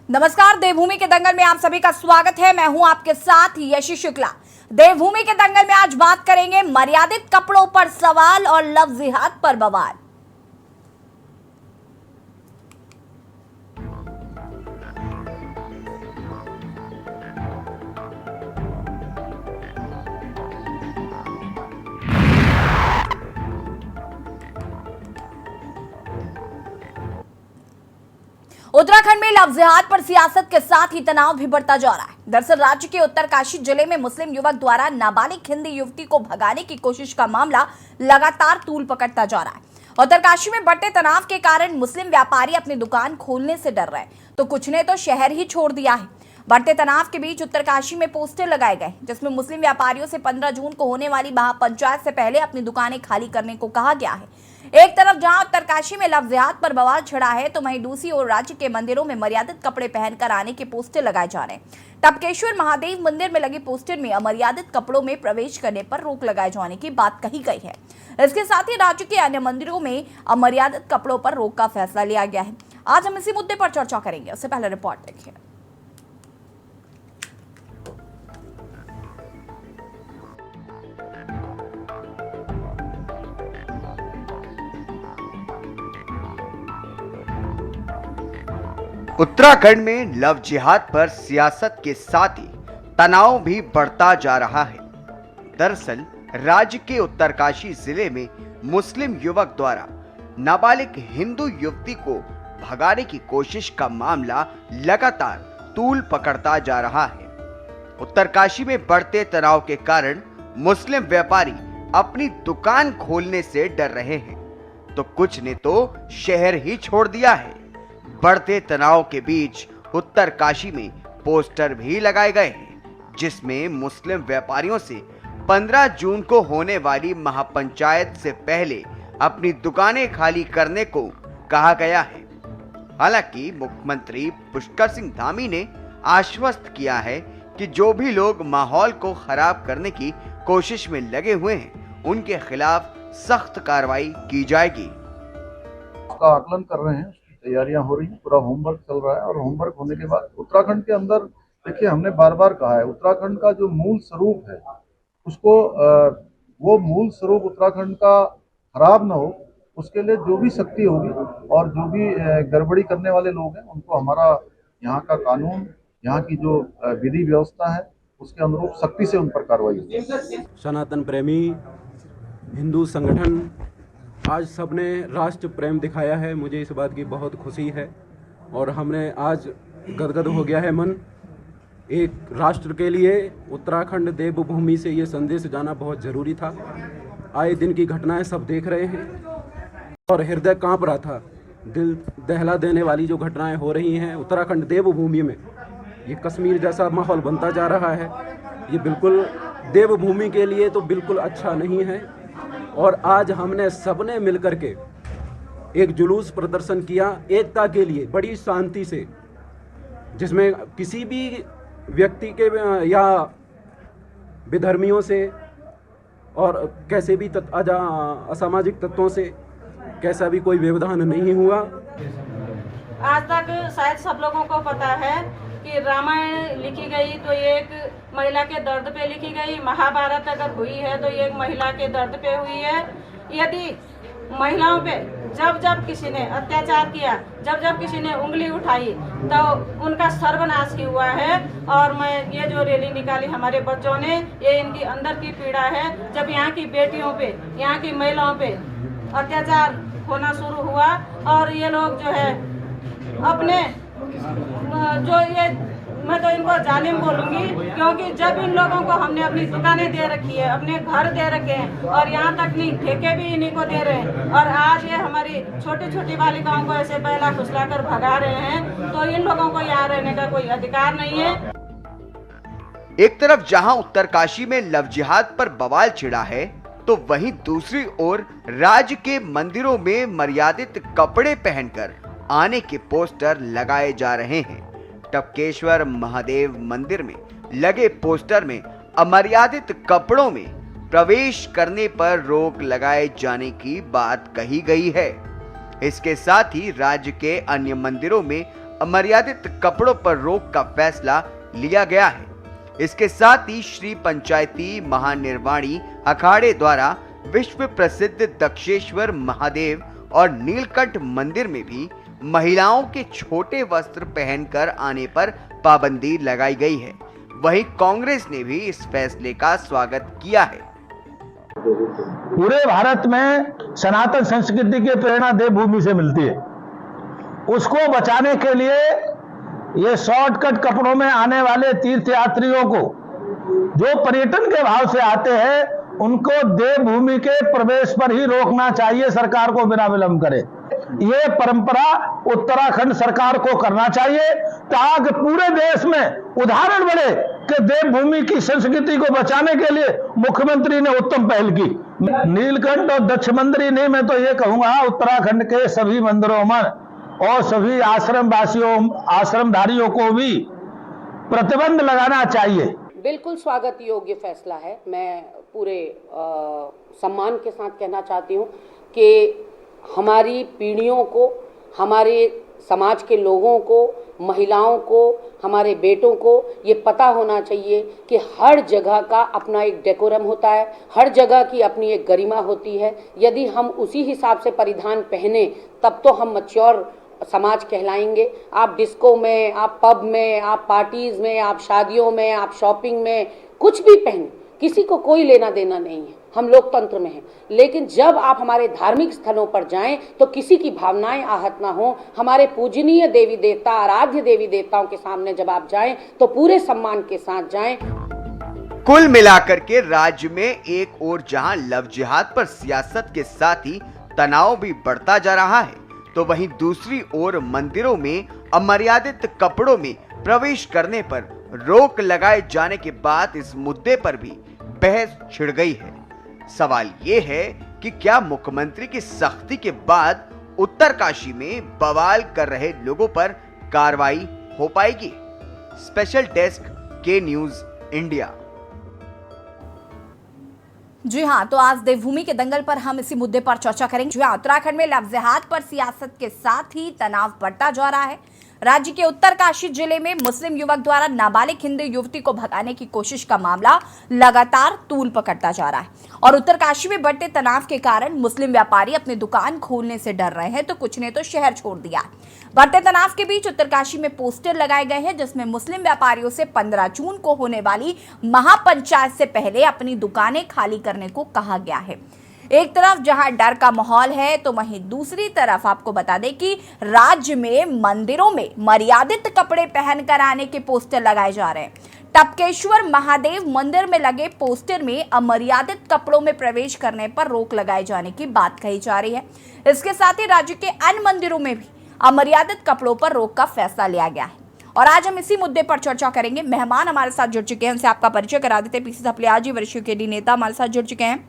नमस्कार, देवभूमि के दंगल में आप सभी का स्वागत है। मैं हूं आपके साथ यशी शुक्ला। देवभूमि के दंगल में आज बात करेंगे मर्यादित कपड़ों पर सवाल और लव जिहाद पर बवाल। उत्तराखंड में लव जिहाद पर सियासत के साथ ही तनाव भी बढ़ता जा रहा है। दरअसल राज्य के उत्तरकाशी जिले में मुस्लिम युवक द्वारा नाबालिग हिंदी युवती को भगाने की कोशिश का मामला लगातार तूल पकड़ता जा रहा है। उत्तरकाशी में बढ़ते तनाव के कारण मुस्लिम व्यापारी अपनी दुकान खोलने से डर रहे, तो कुछ ने तो शहर ही छोड़ दिया है। बढ़ते तनाव के बीच उत्तरकाशी में पोस्टर लगाए गए जिसमें मुस्लिम व्यापारियों से 15 जून को होने वाली महापंचायत से पहले अपनी दुकानें खाली करने को कहा गया है। एक तरफ जहां उत्तरकाशी में लव जिहाद पर बवाल छिड़ा है, तो वहीं दूसरी ओर राज्य के मंदिरों में मर्यादित कपड़े पहनकर आने के पोस्टर लगाए जा रहे हैं। टपकेश्वर महादेव मंदिर में लगे पोस्टर में अमर्यादित कपड़ों में प्रवेश करने पर रोक लगाए जाने की बात कही गई है। इसके साथ ही राज्य के अन्य मंदिरों में अमर्यादित कपड़ों पर रोक का फैसला लिया गया है। आज हम इसी मुद्दे पर चर्चा करेंगे। उससे पहले रिपोर्ट देखिए। उत्तराखंड में लव जिहाद पर सियासत के साथ ही तनाव भी बढ़ता जा रहा है। दरअसल राज्य के उत्तरकाशी जिले में मुस्लिम युवक द्वारा नाबालिग हिंदू युवती को भगाने की कोशिश का मामला लगातार तूल पकड़ता जा रहा है। उत्तरकाशी में बढ़ते तनाव के कारण मुस्लिम व्यापारी अपनी दुकान खोलने से डर रहे हैं, तो कुछ ने तो शहर ही छोड़ दिया है। बढ़ते तनाव के बीच उत्तरकाशी में पोस्टर भी लगाए गए हैं जिसमें मुस्लिम व्यापारियों से 15 जून को होने वाली महापंचायत से पहले अपनी दुकानें खाली करने को कहा गया है। हालांकि मुख्यमंत्री पुष्कर सिंह धामी ने आश्वस्त किया है कि जो भी लोग माहौल को खराब करने की कोशिश में लगे हुए हैं उनके खिलाफ सख्त कार्रवाई की जाएगी। का आकलन कर रहे हैं, तैयारियां हो रही हैं, पूरा होमवर्क चल रहा है और होमवर्क होने के बाद उत्तराखंड के अंदर देखिए, हमने बार बार कहा है उत्तराखंड का जो मूल स्वरूप है उसको वो मूल स्वरूप उत्तराखंड का खराब ना हो, उसके लिए जो भी शक्ति होगी और जो भी गड़बड़ी करने वाले लोग हैं उनको हमारा यहाँ का कानून, यहाँ की जो विधि व्यवस्था है उसके अनुरूप सख्ती से उन पर कार्रवाई होगी। सनातन प्रेमी हिंदू संगठन आज सबने राष्ट्र प्रेम दिखाया है। मुझे इस बात की बहुत खुशी है और हमने आज गदगद हो गया है मन। एक राष्ट्र के लिए उत्तराखंड देवभूमि से ये संदेश जाना बहुत ज़रूरी था। आए दिन की घटनाएं सब देख रहे हैं और हृदय कांप रहा था। दिल दहला देने वाली जो घटनाएं हो रही हैं उत्तराखंड देवभूमि में, ये कश्मीर जैसा माहौल बनता जा रहा है। ये बिल्कुल देवभूमि के लिए तो बिल्कुल अच्छा नहीं है। और आज हमने सबने मिलकर के एक जुलूस प्रदर्शन किया एकता के लिए बड़ी शांति से, जिसमें किसी भी व्यक्ति के या विधर्मियों से और कैसे भी असामाजिक तत्वों से कैसा भी कोई व्यवधान नहीं हुआ। आज तक शायद सब लोगों को पता है कि रामायण लिखी गई तो एक महिला के दर्द पे लिखी गई, महाभारत अगर हुई है तो एक महिला के दर्द पे हुई है। यदि महिलाओं पे जब जब किसी ने अत्याचार किया, जब जब किसी ने उंगली उठाई तो उनका सर्वनाश ही हुआ है। और मैं ये जो रैली निकाली हमारे बच्चों ने, ये इनकी अंदर की पीड़ा है। जब यहाँ की बेटियों पे, यहाँ की महिलाओं पे अत्याचार होना शुरू हुआ और ये लोग जो है अपने जो ये, मैं तो इनको जालिम बोलूंगी, क्योंकि जब इन लोगों को हमने अपनी दुकानें दे रखी है, अपने घर दे रखे हैं और यहाँ तक नहीं ठेके भी इन्हीं को दे रहे हैं, और आज ये हमारी छोटी छोटी बालिकाओं को ऐसे पहला फुसलाकर भगा रहे हैं, तो इन लोगों को यहाँ रहने का कोई अधिकार नहीं है। एक तरफ जहां उत्तरकाशी में लव जिहाद पर बवाल छिड़ा है, तो वहीं दूसरी ओर राज्य के मंदिरों में मर्यादित कपड़े पहनकर आने के पोस्टर लगाए जा रहे हैं। टपकेश्वर महादेव मंदिर में लगे पोस्टर में अमर्यादित कपड़ों में प्रवेश करने पर रोक लगाए जाने की बात कही गई है। इसके साथ ही राज्य के अन्य मंदिरों में अमर्यादित कपड़ों पर रोक का फैसला लिया गया है। इसके साथ ही श्री पंचायती महानिर्वाणी अखाड़े द्वारा विश्व प्रसिद्ध दक्षेश्वर महादेव और नीलकंठ मंदिर में भी महिलाओं के छोटे वस्त्र पहनकर आने पर पाबंदी लगाई गई है। वहीं कांग्रेस ने भी इस फैसले का स्वागत किया है। पूरे भारत में सनातन संस्कृति की प्रेरणा देवभूमि से मिलती है। उसको बचाने के लिए ये शॉर्टकट कपड़ों में आने वाले तीर्थयात्रियों को, जो पर्यटन के भाव से आते हैं, उनको देवभूमि के प्रवेश पर ही रोकना चाहिए सरकार को बिना विलंब करे। ये परंपरा उत्तराखंड सरकार को करना चाहिए ताकि पूरे देश में उदाहरण बने कि देवभूमि की संस्कृति को बचाने के लिए मुख्यमंत्री ने उत्तम पहल की। नीलकंठ और दक्ष मंदिर नहीं, मैं तो ये कहूंगा उत्तराखंड के सभी मंदिरों में और सभी आश्रम वासियों, आश्रमधारियों को भी प्रतिबंध लगाना चाहिए। बिल्कुल स्वागत योग्य फैसला है। मैं पूरे सम्मान के साथ कहना चाहती हूँ कि हमारी पीढ़ियों को, हमारे समाज के लोगों को, महिलाओं को, हमारे बेटों को ये पता होना चाहिए कि हर जगह का अपना एक डेकोरम होता है, हर जगह की अपनी एक गरिमा होती है। यदि हम उसी हिसाब से परिधान पहने तब तो हम मैच्योर समाज कहलाएंगे। आप डिस्को में, आप पब में, आप पार्टीज में, आप शादियों में, आप शॉपिंग में कुछ भी पहने, किसी को कोई लेना देना नहीं है। हम लोकतंत्र में हैं। लेकिन जब आप हमारे धार्मिक स्थलों पर जाएं तो किसी की भावनाएं आहत ना हो। हमारे पूजनीय देवी देवता, आराध्य देवी देवताओं के सामने जब आप जाएं तो पूरे सम्मान के साथ जाएं। कुल मिलाकर के राज्य में एक ओर जहां लव जिहाद पर सियासत के साथ ही तनाव भी बढ़ता जा रहा है, तो वहीं दूसरी ओर मंदिरों में अमर्यादित कपड़ों में प्रवेश करने पर रोक लगाए जाने के बाद इस मुद्दे पर भी बहस छिड़ गई है। सवाल ये है कि क्या मुख्यमंत्री की सख्ती के बाद उत्तरकाशी में बवाल कर रहे लोगों पर कार्रवाई हो पाएगी? स्पेशल डेस्क के न्यूज इंडिया। जी हाँ, तो आज देवभूमि के दंगल पर हम इसी मुद्दे पर चर्चा करेंगे। जी हाँ, उत्तराखंड में लव जिहाद पर सियासत के साथ ही तनाव बढ़ता जा रहा है। राज्य के उत्तरकाशी जिले में मुस्लिम युवक द्वारा नाबालिग हिंदू युवती को भगाने की कोशिश का मामला लगातार तूल पकड़ता जा रहा है और उत्तरकाशी में बढ़ते तनाव के कारण मुस्लिम व्यापारी अपनी दुकान खोलने से डर रहे हैं, तो कुछ ने तो शहर छोड़ दिया। बढ़ते तनाव के बीच उत्तरकाशी में पोस्टर लगाए गए हैं जिसमें मुस्लिम व्यापारियों से 15 जून को होने वाली महापंचायत से पहले अपनी दुकानें खाली करने को कहा गया है। एक तरफ जहां डर का माहौल है तो वहीं दूसरी तरफ आपको बता दें कि राज्य में मंदिरों में मर्यादित कपड़े पहनकर आने के पोस्टर लगाए जा रहे हैं। टपकेश्वर महादेव मंदिर में लगे पोस्टर में अमर्यादित कपड़ों में प्रवेश करने पर रोक लगाए जाने की बात कही जा रही है। इसके साथ ही राज्य के अन्य मंदिरों में भी अमर्यादित कपड़ों पर रोक का फैसला लिया गया है और आज हम इसी मुद्दे पर चर्चा करेंगे। मेहमान हमारे साथ जुड़ चुके हैं, उनसे आपका परिचय करा देते हैं। पीसी थपलियाल जी वरिष्ठ केडी नेता हमारे साथ जुड़ चुके हैं।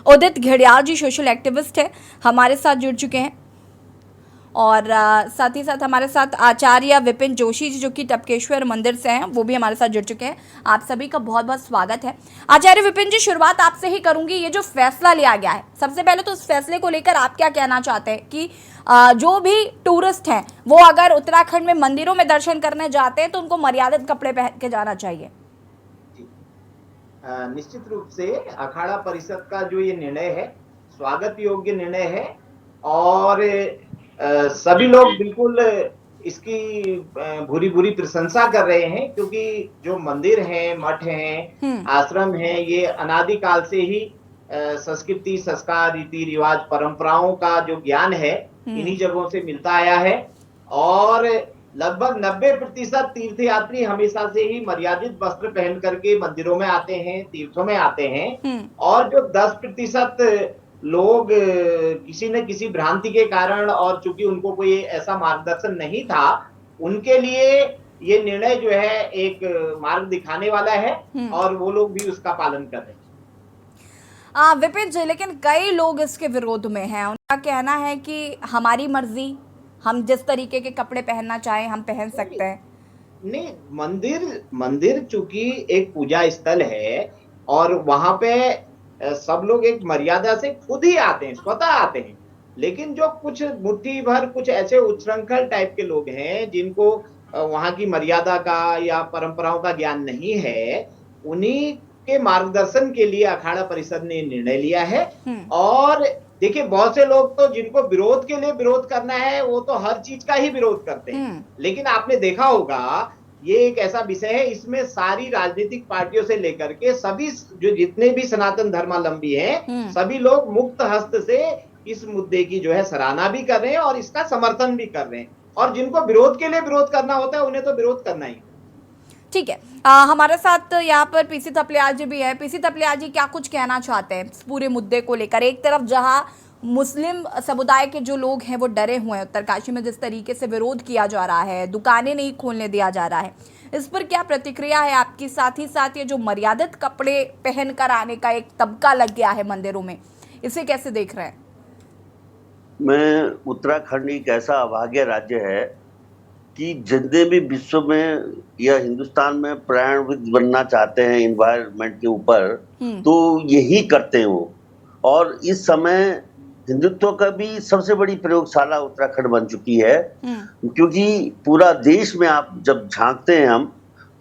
उदित घड़ियाल जी सोशल एक्टिविस्ट है, हमारे साथ जुड़ चुके हैं और साथ ही साथ हमारे साथ आचार्य विपिन जोशी जी जो कि टपकेश्वर मंदिर से हैं, वो भी हमारे साथ जुड़ चुके हैं। आप सभी का बहुत बहुत स्वागत है। आचार्य विपिन जी, शुरुआत आपसे ही करूंगी। ये जो फैसला लिया गया है, सबसे पहले तो उस फैसले को लेकर आप क्या कहना चाहते हैं कि जो भी टूरिस्ट हैं वो अगर उत्तराखंड में मंदिरों में दर्शन करने जाते हैं तो उनको मर्यादित कपड़े पहन के जाना चाहिए? निश्चित रूप से अखाड़ा परिषद का जो ये निर्णय है स्वागत योग्य निर्णय है और सभी लोग बिल्कुल इसकी भूरी भूरी प्रशंसा कर रहे हैं, क्योंकि जो मंदिर हैं, मठ हैं, आश्रम हैं, ये अनादिकाल से ही संस्कृति, संस्कार, रीति रिवाज, परंपराओं का जो ज्ञान है इन्हीं जगहों से मिलता आया है और लगभग 90% तीर्थयात्री हमेशा से ही मर्यादित वस्त्र पहन करके मंदिरों में आते हैं, तीर्थों में आते हैं और जो 10% लोग किसी न किसी भ्रांति के कारण और चूंकि उनको कोई ऐसा मार्गदर्शन नहीं था, उनके लिए ये निर्णय जो है एक मार्ग दिखाने वाला है और वो लोग भी उसका पालन कर रहे हैं। विपिन जी, लेकिन कई लोग इसके विरोध में हैं। उनका कहना है कि हमारी मर्जी, हम जिस तरीके के कपड़े पहनना चाहें हम पहन सकते हैं। नहीं, मंदिर चूंकि एक पूजा स्थल है और वहां पे सब लोग एक मर्यादा से खुद ही आते हैं, स्वतः आते हैं। लेकिन जो कुछ मुट्ठी भर कुछ ऐसे उच्छृंखल टाइप के लोग हैं जिनको वहां की मर्यादा का या परंपराओं का ज्ञान नहीं है, उन्हीं के मार्गदर्शन के लिए अखाड़ा परिषद ने निर्णय लिया है। और देखिए, बहुत से लोग तो जिनको विरोध के लिए विरोध करना है वो तो हर चीज का ही विरोध करते हैं, लेकिन आपने देखा होगा ये एक ऐसा विषय है, इसमें सारी राजनीतिक पार्टियों से लेकर के सभी जो जितने भी सनातन धर्मावलंबी हैं, सभी लोग मुक्त हस्त से इस मुद्दे की जो है सराहना भी कर रहे हैं और इसका समर्थन भी कर रहे हैं। और जिनको विरोध के लिए विरोध करना होता है उन्हें तो विरोध करना ही। ठीक है, हमारे साथ यहाँ पर पीसी थपलियाल जी भी है। पीसी थपलियाल जी, क्या कुछ कहना चाहते हैं इस पूरे मुद्दे को लेकर? एक तरफ जहाँ मुस्लिम समुदाय के जो लोग हैं वो डरे हुए हैं, उत्तरकाशी में जिस तरीके से विरोध किया जा रहा है, दुकानें नहीं खोलने दिया जा रहा है, इस पर क्या प्रतिक्रिया है आपकी? साथ ही साथ ये जो मर्यादित कपड़े पहन कर आने का एक तबका लग गया है मंदिरों में, इसे कैसे देख रहे हैं? मैं उत्तराखंड एक ऐसा अभाग्य राज्य है कि जितने भी विश्व में या हिंदुस्तान में पर्यावरणविद बनना चाहते हैं इन्वायरमेंट के ऊपर, तो यही करते हैं वो। और इस समय हिंदुत्व का भी सबसे बड़ी प्रयोगशाला उत्तराखंड बन चुकी है, क्योंकि पूरा देश में आप जब झांकते हैं हम,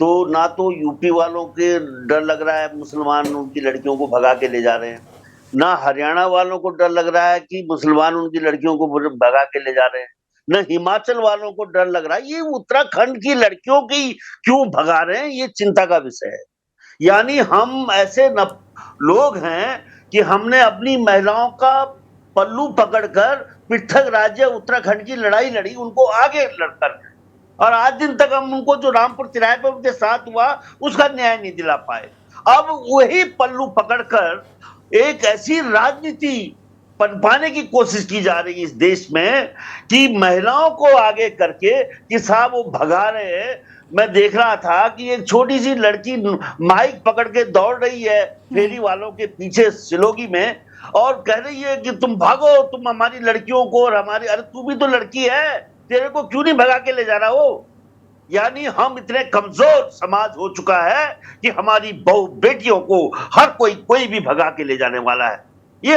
तो ना तो यूपी वालों के डर लग रहा है मुसलमान उनकी लड़कियों को भगा के ले जा रहे हैं, ना हरियाणा वालों को डर लग रहा है कि मुसलमान उनकी लड़कियों को भगा के ले जा रहे हैं, न हिमाचल वालों को डर लग रहा है ये उत्तराखंड की लड़कियों की क्यों भगा रहे हैं, ये चिंता का विषय है। यानी हम ऐसे लोग हैं कि हमने अपनी महिलाओं का पल्लू पकड़कर पृथक राज्य उत्तराखंड की लड़ाई लड़ी, उनको आगे लड़कर, और आज दिन तक हम उनको जो रामपुर तिराहे पर उनके साथ हुआ उसका न्याय नहीं दिला पाए। अब वही पल्लू पकड़कर एक ऐसी राजनीति पनपाने की कोशिश की जा रही है इस देश में कि महिलाओं को आगे करके कि साहब वो भगा रहे हैं। मैं देख रहा था कि एक छोटी सी लड़की माइक पकड़ के दौड़ रही है फेरी वालों के पीछे सिलोगी में और कह रही है कि तुम भागो, तुम हमारी लड़कियों को और हमारी, अरे तू भी तो लड़की है, तेरे को क्यों नहीं भगा के ले जा रहा हो? यानी हम इतने कमजोर समाज हो चुका है कि हमारी बहू बेटियों को हर कोई भी भगा के ले जाने वाला है। ये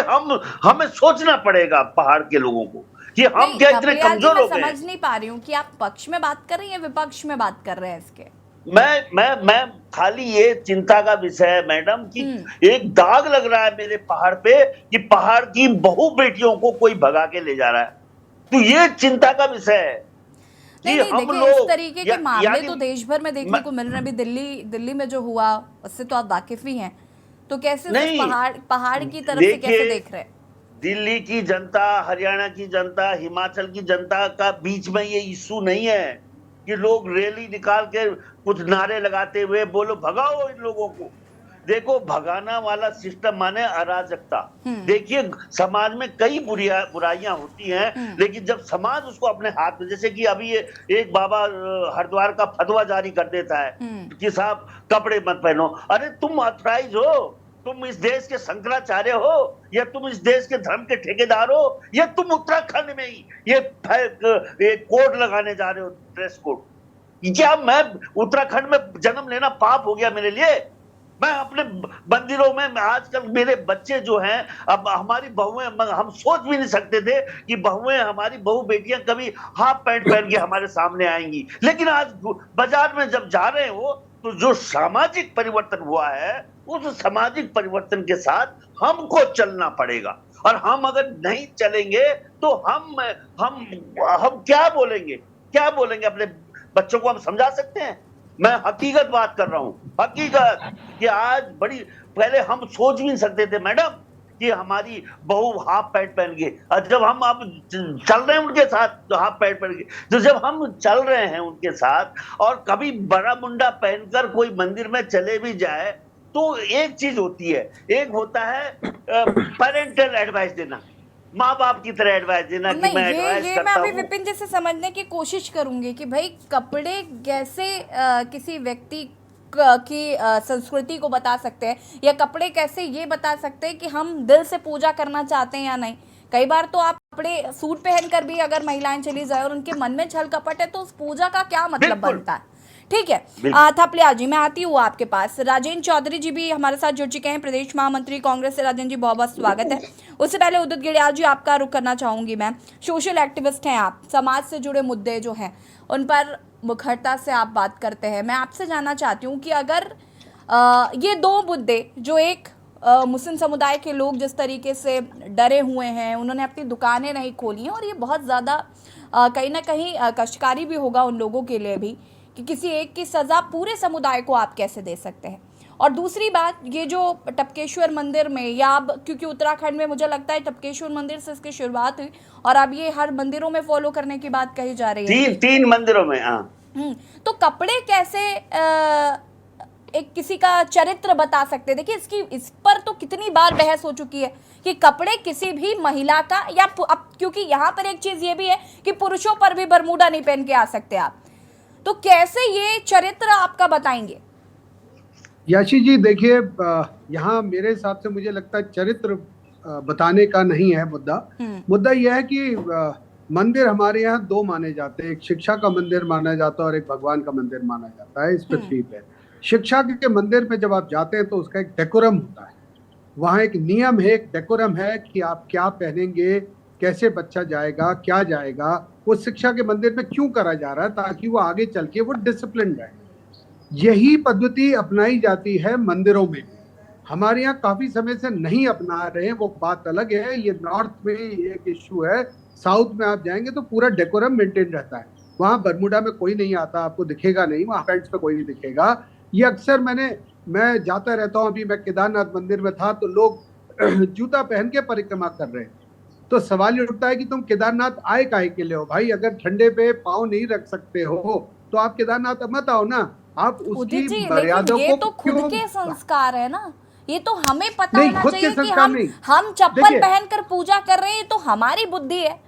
हमें सोचना पड़ेगा पहाड़ के लोगों को कि हम क्या इतने कमजोर हो गए। समझ नहीं पा रही हूँ कि आप पक्ष में बात कर रही हैं, विपक्ष में बात कर रहे हैं इसके? मैं खाली ये चिंता का विषय है मैडम कि एक दाग लग रहा है मेरे पहाड़ पे कि पहाड़ की बहू बेटियों को कोई भगा के ले जा रहा है, तो ये चिंता का विषय है। नहीं, देखिए, इस तरीके के मामले तो देश भर में देखने को मिल रहे हैं। अभी दिल्ली में जो हुआ उससे तो आप वाकिफ ही हैं, तो कैसे पहाड़ की तरफ से कैसे देख रहे हैं? दिल्ली की जनता, हरियाणा की जनता, हिमाचल की जनता का बीच में ये इशू नहीं है कि लोग रैली निकाल के कुछ नारे लगाते हुए बोलो भगाओ इन लोगों को। देखो, भगाना वाला सिस्टम माने अराजकता। देखिए, समाज में कई बुराइयां होती हैं, लेकिन जब समाज उसको अपने हाथ में, जैसे कि अभी एक बाबा हरिद्वार का फतवा जारी कर देता है कि साहब कपड़े मत पहनो। अरे तुम ऑथराइज हो, तुम इस देश के शंकराचार्य हो, या तुम इस देश के धर्म के ठेकेदार हो, या तुम उत्तराखंड में ही ये कोड लगाने जा रहे हो, ड्रेस कोड? क्या मैं उत्तराखंड में जन्म लेना पाप हो गया मेरे लिए? मैं अपने मंदिरों में आजकल मेरे बच्चे जो हैं, अब हमारी बहुएं, हम सोच भी नहीं सकते थे कि बहुएं, हमारी बहू बेटियां कभी हाफ पैंट पहन के हमारे सामने आएंगी, लेकिन आज बाजार में जब जा रहे हो तो जो सामाजिक परिवर्तन हुआ है उस सामाजिक परिवर्तन के साथ हमको चलना पड़ेगा। और हम अगर नहीं चलेंगे तो हम क्या बोलेंगे अपने बच्चों को? हम समझा सकते हैं? मैं हकीकत बात कर रहा हूँ, हकीकत कि आज पहले हम सोच भी नहीं सकते थे मैडम कि हमारी बहू हाफ पैंट पहन के, और जब हम अब चल रहे हैं उनके साथ हाफ पैंट पहन के, तो जब हम चल रहे हैं उनके साथ और कभी बड़ा मुंडा पहनकर कोई मंदिर में चले भी जाए तो एक चीज होती है, एक होता है पेरेंटल एडवाइस देना, माँ बाप की तरह एडवाइस देना कि मैं एडवाइस करता हूं। मैं अभी विपिन जी से समझने की कोशिश करूंगी कि भाई कपड़े कैसे किसी व्यक्ति की संस्कृति को बता सकते हैं, या कपड़े कैसे ये बता सकते हैं कि हम दिल से पूजा करना चाहते हैं या नहीं। कई बार तो आप कपड़े सूट पहनकर भी अगर महिलाएं चली जाए और उनके मन में छल कपट है तो उस पूजा का क्या मतलब बनता है? ठीक है। थपलियाल जी, मैं आती हूँ आपके पास। राजेंद्र चौधरी जी भी हमारे साथ जुड़ चुके हैं, प्रदेश महामंत्री कांग्रेस से। राजेंद्र जी, बहुत बहुत स्वागत है। उससे पहले उदित गिड़ियाल जी, आपका रुख करना चाहूंगी मैं। सोशल एक्टिविस्ट हैं आप, समाज से जुड़े मुद्दे जो हैं उन पर मुखरता से आप बात करते हैं। मैं आपसे जानना चाहती हूँ कि अगर ये दो मुद्दे, जो एक मुस्लिम समुदाय के लोग जिस तरीके से डरे हुए हैं, उन्होंने अपनी दुकानें नहीं खोली हैं, और ये बहुत ज़्यादा कहीं ना कहीं कष्टकारी भी होगा उन लोगों के लिए भी कि किसी एक की सज़ा पूरे समुदाय को आप कैसे दे सकते हैं। और दूसरी बात, ये जो टपकेश्वर मंदिर में, या अब क्योंकि उत्तराखंड में मुझे लगता है टपकेश्वर मंदिर से इसकी शुरुआत हुई और अब ये हर मंदिरों में फॉलो करने की बात कही जा रही है। तीन मंदिरों में। हाँ, तो कपड़े कैसे एक किसी का चरित्र बता सकते हैं? देखिए, इस पर तो कितनी बार बहस हो चुकी है कि कपड़े किसी भी महिला का, या अब क्योंकि यहाँ पर एक चीज ये भी है कि पुरुषों पर भी बरमूडा नहीं पहन के आ सकते आप, तो कैसे ये चरित्र आपका बताएंगे? याशी जी, देखिए, यहाँ मेरे हिसाब से मुझे लगता है चरित्र बताने का नहीं है मुद्दा। मुद्दा यह है कि मंदिर हमारे यहाँ दो माने जाते हैं, एक शिक्षा का मंदिर माना जाता है और एक भगवान का मंदिर माना जाता है इस पृथ्वी पे। शिक्षा के मंदिर में जब आप जाते हैं तो उसका एक डेकोरम होता है, वहाँ एक नियम है, एक डेकोरम है कि आप क्या पहनेंगे, कैसे बच्चा जाएगा, क्या जाएगा। वो शिक्षा के मंदिर में क्यों करा जा रहा है? ताकि वो आगे चल के वो डिसिप्लिन रहे। यही पद्धति अपनाई जाती है मंदिरों में। हमारे यहाँ काफी समय से नहीं अपना रहे हैं, वो बात अलग है। ये नॉर्थ में एक इश्यू है, साउथ में आप जाएंगे तो पूरा डेकोरम मेंटेन रहता है। वहाँ बरमूडा में कोई नहीं आता, आपको दिखेगा नहीं, वहाँ पैंट्स पे कोई नहीं दिखेगा। ये अक्सर मैं जाता रहता हूँ। अभी मैं केदारनाथ मंदिर में था तो लोग जूता पहन के परिक्रमा कर रहे हैं। तो सवाल ये उठता है कि तुम केदारनाथ आए काहे के लिए हो भाई? अगर ठंडे पे पाँव नहीं रख सकते हो तो आप केदारनाथ मत आओ ना। आप उसकी मर्यादा को, ये तो खुद के संस्कार है ना, ये तो हमें पता होना चाहिए कि हम चप्पल पहनकर पूजा कर रहे हैं तो हमारी बुद्धि है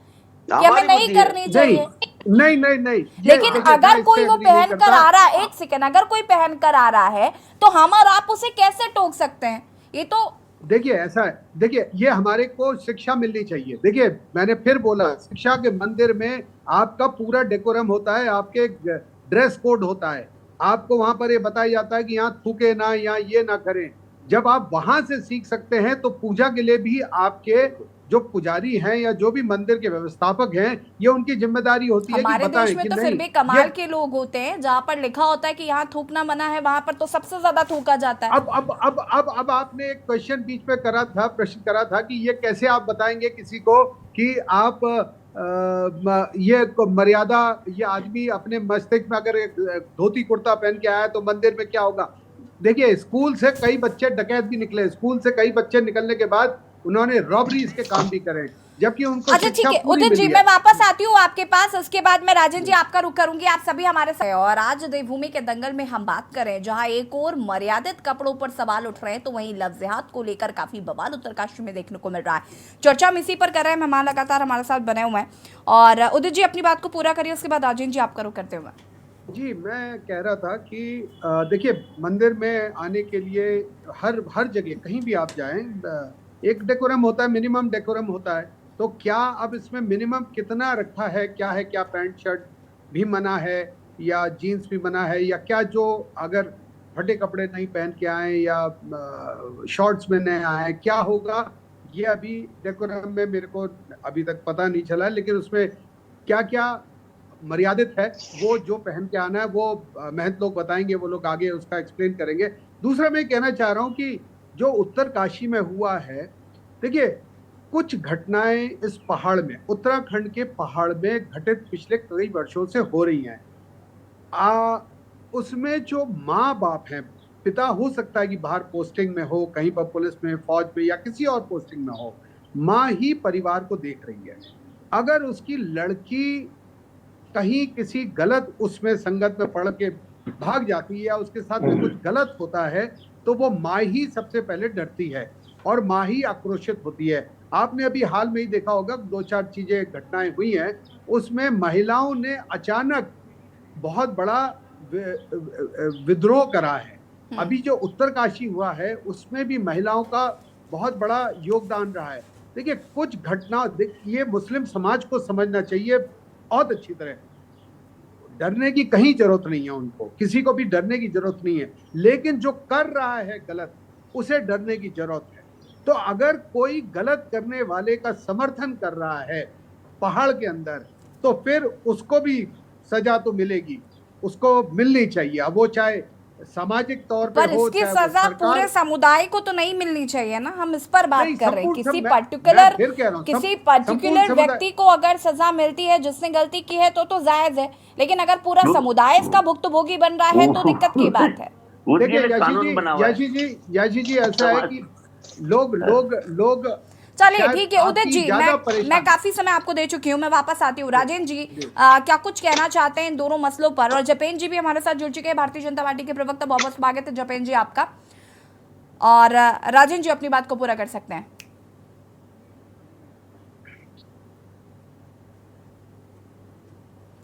कि हमें नहीं करनी चाहिए। नहीं। लेकिन अगर कोई वो पहन कर आ रहा है, एक सेकंड, अगर कोई पहन कर आ रहा है तो हम और आप उसे कैसे टोक सकते हैं? ये तो देखिए ऐसा है, देखिए ये हमारे को शिक्षा मिलनी चाहिए। देखिए मैंने फिर बोला, शिक्षा के मंदिर में आपका पूरा डेकोरम होता है, आपके ड्रेस कोड होता है, आपको वहां पर ये बताया जाता है कि यहाँ थूके ना, यहाँ ये ना करें। जब आप वहां से सीख सकते हैं तो पूजा के लिए भी आपके जो पुजारी हैं या जो भी मंदिर के व्यवस्थापक हैं, ये उनकी जिम्मेदारी होती है। हमारे देश में तो फिर भी कमाल के लोग होते हैं, जहाँ पर लिखा होता है कि यहाँ थूकना मना है, वहां पर तो सबसे ज्यादा थूका जाता है। अब आपने एक क्वेश्चन बीच में करा था, प्रश्न करा था कि ये कैसे आप बताएंगे किसी को कि आप ये मर्यादा, ये आदमी अपने मस्तिष्क में अगर धोती कुर्ता पहन के आया तो मंदिर में क्या होगा? देखिए स्कूल से कई बच्चे डकैत भी निकले, स्कूल से कई बच्चे निकलने के बाद उन्होंने रॉबरीज के काम भी करे, जबकि उनको अच्छा ठीक है उदित जी, मैं वापस आती हूँ आपके पास। उसके बाद मैं राजेंद्र जी आपका रुख करूंगी। आप सभी हमारे साथ। और आज देवभूमि के दंगल में हम बात करें, जहां एक और मर्यादित कपड़ों पर सवाल उठ रहे हैं, तो वहीं लव जिहाद को लेकर काफी बवाल उत्तरकाशी में देखने को मिल रहा है। चर्चा हम इसी पर कर रहे हैं, मेहमान लगातार हमारे साथ बने हुए हैं। और उदित जी अपनी बात को पूरा करिए, उसके बाद राजेंद्र जी आपका रुख करते हुए। जी, मैं कह रहा था कि देखिए मंदिर में आने के लिए हर जगह कहीं भी आप जाएं, एक डेकोरम होता है, मिनिमम डेकोरम होता है। तो क्या अब इसमें मिनिमम कितना रखा है? क्या पैंट शर्ट भी मना है या जीन्स भी मना है, या क्या जो अगर फटे कपड़े नहीं पहन के आए या शॉर्ट्स में नहीं आए क्या होगा? ये अभी डेकोरम में मेरे को अभी तक पता नहीं चला, लेकिन उसमें क्या क्या मर्यादित है वो जो पहन के आना है वो महंत लोग बताएंगे, वो लोग आगे उसका एक्सप्लेन करेंगे। दूसरा मैं कहना चाह रहा हूँ कि जो उत्तरकाशी में हुआ है, देखिए कुछ घटनाएं इस पहाड़ में, उत्तराखंड के पहाड़ में घटित पिछले कई वर्षों से हो रही हैं। उसमें जो माँ बाप हैं, पिता हो सकता है कि बाहर पोस्टिंग में हो, कहीं पर पुलिस में, फौज में या किसी और पोस्टिंग में हो, माँ ही परिवार को देख रही है। अगर उसकी लड़की कहीं किसी गलत उसमें संगत में पड़ के भाग जाती है या उसके साथ में कुछ गलत होता है तो वो माँ ही सबसे पहले डरती है और माँ ही आक्रोशित होती है। आपने अभी हाल में ही देखा होगा, 2-4 चीजें घटनाएं हुई हैं, उसमें महिलाओं ने अचानक बहुत बड़ा विद्रोह करा है। अभी जो उत्तरकाशी हुआ है उसमें भी महिलाओं का बहुत बड़ा योगदान रहा है। देखिए कुछ घटना, ये मुस्लिम समाज को समझना चाहिए बहुत अच्छी तरह। डरने की कहीं जरूरत नहीं है, उनको किसी को भी डरने की जरूरत नहीं है, लेकिन जो कर रहा है गलत उसे डरने की जरूरत है। तो अगर कोई गलत करने वाले का समर्थन कर रहा है पहाड़ के अंदर, तो फिर उसको भी सजा तो मिलेगी, उसको मिलनी चाहिए। अब वो चाहे सामाजिक तौर पे पर हो, इसकी चाहे वो सजा सरकार- पूरे समुदाय को तो नहीं मिलनी चाहिए ना, हम इस पर बात नहीं, कर रहे हैं। संपूर्ण किसी मैं पर्टिकुलर फिर कह रहा हूं, किसी संपूर्ण पर्टिकुलर समुदाय- व्यक्ति को अगर सजा मिलती है जिसने गलती की है तो जायज है, लेकिन अगर पूरा समुदाय इसका भुक्तभोगी बन रहा है तो दिक्कत की बात है। उसके देखिए लिए कानून बना हुआ है। याशी जी ऐसा है कि लोग चलिए शायद ठीक है उदित आपकी जी, ज्यादा मैं परेशान- काफी समय आपको दे चुकी हूँ, मैं वापस आती हूँ। राजेंद्र जी क्या कुछ कहना चाहते हैं इन दोनों मसलों पर? और जपेन जी भी हमारे साथ जुड़ चुके हैं, भारतीय जनता पार्टी के प्रवक्ता। बहुत बहुत स्वागत है जपेन जी आपका। और राजेंद्र जी अपनी बात को पूरा कर सकते हैं।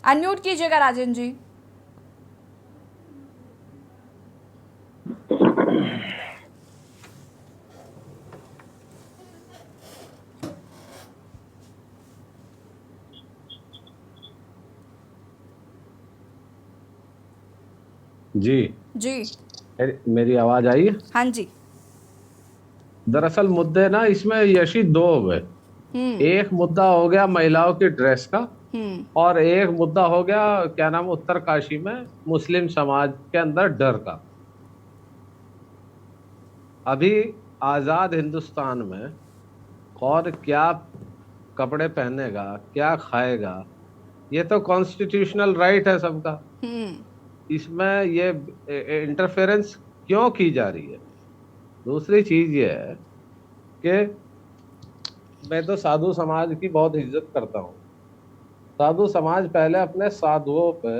अनम्यूट कीजिएगा राजेंद्र जी। जी जी मेरी आवाज आई? हाँ जी। दरअसल मुद्दे ना इसमें यशी दो हो गए। एक मुद्दा हो गया महिलाओं की ड्रेस का, और एक मुद्दा हो गया क्या नाम उत्तरकाशी में मुस्लिम समाज के अंदर डर का। अभी आजाद हिंदुस्तान में कौन क्या कपड़े पहनेगा, क्या खाएगा, ये तो कॉन्स्टिट्यूशनल राइट है सबका। इसमें ये इंटरफेरेंस क्यों की जा रही है? दूसरी चीज ये है कि मैं तो साधु समाज की बहुत इज्जत करता हूँ। साधु समाज पहले अपने साधुओं पे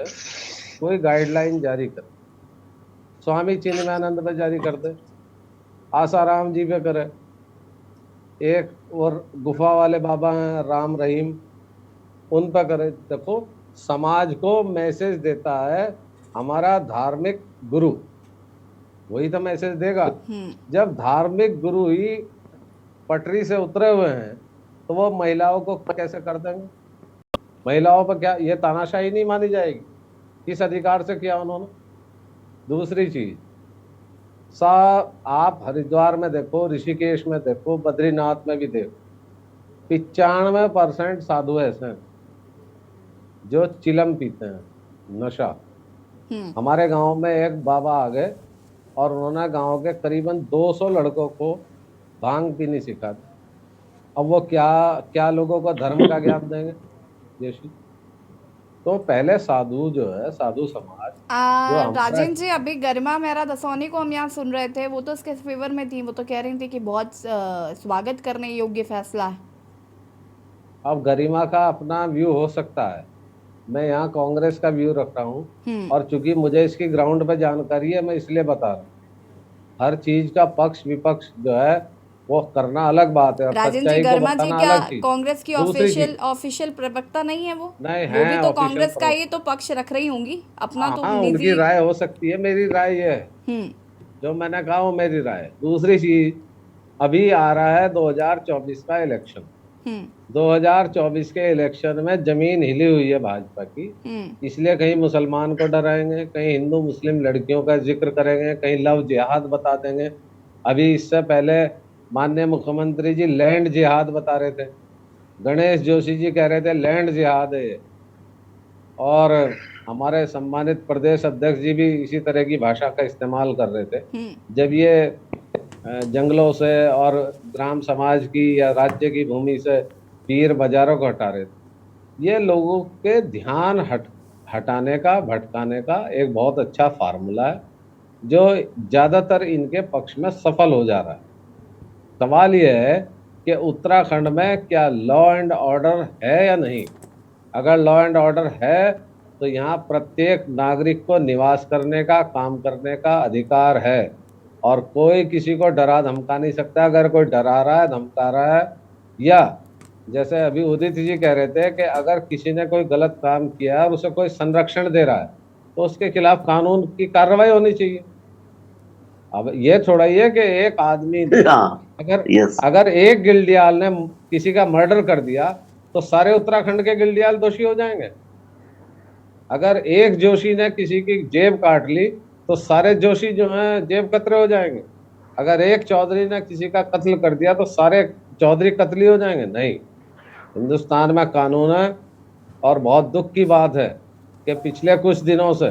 कोई गाइडलाइन जारी करे, स्वामी चिन्मयानंद पे जारी कर दे, आसाराम जी पे करे, एक और गुफा वाले बाबा हैं राम रहीम, उन पर करे। देखो समाज को मैसेज देता है हमारा धार्मिक गुरु, वही तो मैसेज देगा। जब धार्मिक गुरु ही पटरी से उतरे हुए हैं तो वो महिलाओं को कैसे कर देंगे? महिलाओं पर क्या ये तानाशाही नहीं मानी जाएगी? किस अधिकार से किया उन्होंने? दूसरी चीज, आप हरिद्वार में देखो, ऋषिकेश में देखो, बद्रीनाथ में भी देखो, 95% साधु ऐसे हैं जो चिलम पीते हैं, नशा। हमारे गांव में एक बाबा आ गए और उन्होंने गांव के करीबन 200 लड़कों को भांग पीनी सिखा दी। अब वो क्या लोगों को धर्म का ज्ञान देंगे? जैसी तो पहले साधु जो है, साधु समाज राजेंद्र जी, अभी गरिमा मेहरा दसौनी को हम यहाँ सुन रहे थे, वो तो इसके फेवर में थी, वो तो कह रही थी कि बहुत स्वागत करने योग्य फैसला है। अब गरिमा का अपना व्यू हो सकता है, मैं यहाँ कांग्रेस का व्यू रख रहा हूँ, और चूंकि मुझे इसकी ग्राउंड पे जानकारी है मैं इसलिए बता रहा हूँ। हर चीज का पक्ष विपक्ष जो है वो करना अलग बात है, राजेंद्र जी, गर्मा जी क्या कांग्रेस की ऑफिशियल प्रवक्ता नहीं है? वो नहीं वो है, भी तो कांग्रेस का ही तो पक्ष रख रही होंगी अपना। तो उनकी राय हो सकती है, मेरी राय ये है जो मैंने कहा वो मेरी राय। दूसरी चीज, अभी आ रहा है 2024 का इलेक्शन। 2024 के इलेक्शन में जमीन हिली हुई है भाजपा की, इसलिए कहीं मुसलमान को डराएंगे, कहीं हिंदू मुस्लिम लड़कियों का जिक्र करेंगे, कहीं लव जिहाद बता देंगे। अभी इससे पहले माननीय मुख्यमंत्री जी लैंड जिहाद बता रहे थे, गणेश जोशी जी कह रहे थे लैंड जिहाद है, और हमारे सम्मानित प्रदेश अध्यक्ष जी भी इसी तरह की भाषा का इस्तेमाल कर रहे थे जब ये जंगलों से और ग्राम समाज की या राज्य की भूमि से पीर बाजारों को हटा रहे थे। ये लोगों के ध्यान हटाने का, भटकाने का एक बहुत अच्छा फार्मूला है जो ज़्यादातर इनके पक्ष में सफल हो जा रहा है। सवाल यह है कि उत्तराखंड में क्या लॉ एंड ऑर्डर है या नहीं? अगर लॉ एंड ऑर्डर है तो यहाँ प्रत्येक नागरिक को निवास करने का, काम करने का अधिकार है, और कोई किसी को डरा धमका नहीं सकता। अगर कोई डरा रहा है, धमका रहा है, या जैसे अभी उदित जी कह रहे थे कि अगर किसी ने कोई गलत काम किया और उसे कोई संरक्षण दे रहा है तो उसके खिलाफ कानून की कार्रवाई होनी चाहिए। अब ये थोड़ा ही है कि एक आदमी अगर एक गिल्डियाल ने किसी का मर्डर कर दिया तो सारे उत्तराखंड के गिल्डियाल दोषी हो जाएंगे। अगर एक जोशी ने किसी की जेब काट ली तो सारे जोशी जो हैं जेब कतरे हो जाएंगे। अगर एक चौधरी ने किसी का कत्ल कर दिया तो सारे चौधरी कत्ली हो जाएंगे? नहीं। हिंदुस्तान में कानून है, और बहुत दुख की बात है कि पिछले कुछ दिनों से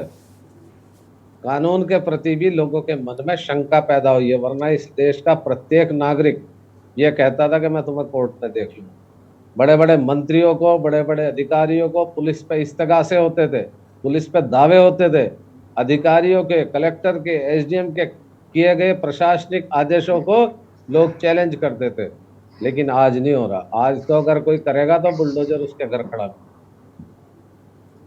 कानून के प्रति भी लोगों के मन में शंका पैदा हुई है, वरना इस देश का प्रत्येक नागरिक ये कहता था कि मैं तुम्हें कोर्ट में देख लूँ। बड़े बड़े मंत्रियों को, बड़े बड़े अधिकारियों को पुलिस पे इस्तगासे होते थे, पुलिस पे दावे होते थे, अधिकारियों के, कलेक्टर के, एसडीएम के किए गए प्रशासनिक आदेशों को लोग चैलेंज करते थे। लेकिन आज नहीं हो रहा। आज तो अगर कोई करेगा तो बुलडोजर उसके घर खड़ा।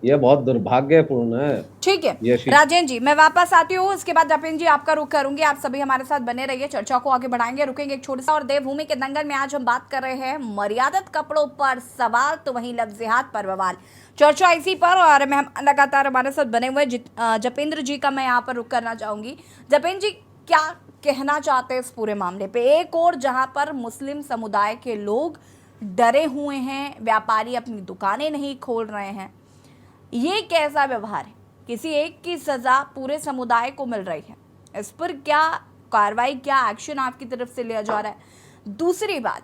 ये बहुत दुर्भाग्यपूर्ण है। ठीक है राजेंद्र जी, मैं वापस आती हूँ, इसके बाद जपेंद्र जी आपका रुख करूंगी। आप सभी हमारे साथ बने रहिए, चर्चा को आगे बढ़ाएंगे। रुकेंगे एक छोटे सा। और देवभूमि के दंगल में आज हम बात कर रहे हैं मर्यादित कपड़ों पर सवाल तो वहीं लफ्ज़ियात पर बवाल। चर्चा इसी पर, और मैं लगातार हमारे साथ बने हुए जपेंद्र जी का मैं यहाँ पर रुख करना चाहूंगी। जपेंद्र जी, क्या कहना चाहते हैं इस पूरे मामले पे? एक और जहां पर मुस्लिम समुदाय के लोग डरे हुए हैं, व्यापारी अपनी दुकानें नहीं खोल रहे हैं, ये कैसा व्यवहार है? किसी एक की सजा पूरे समुदाय को मिल रही है, इस पर क्या कार्रवाई, क्या एक्शन आपकी तरफ से लिया जा रहा है? दूसरी बात,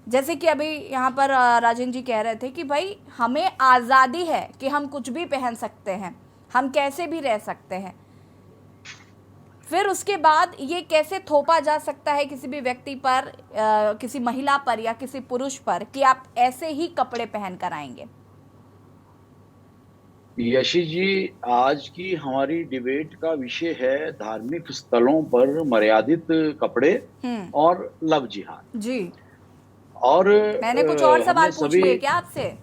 जैसे कि अभी यहाँ पर राजेंद्र जी कह रहे थे कि भाई हमें आज़ादी है कि हम कुछ भी पहन सकते हैं, हम कैसे भी रह सकते हैं, फिर उसके बाद ये कैसे थोपा जा सकता है किसी भी व्यक्ति पर, किसी महिला पर या किसी पुरुष पर कि आप ऐसे ही कपड़े पहन कर आएंगे? यशी जी, आज की हमारी डिबेट का विषय है धार्मिक स्थलों पर मर्यादित कपड़े और लव जिहाद जी। और मैंने कुछ और सवाल पूछ लिए क्या आपसे?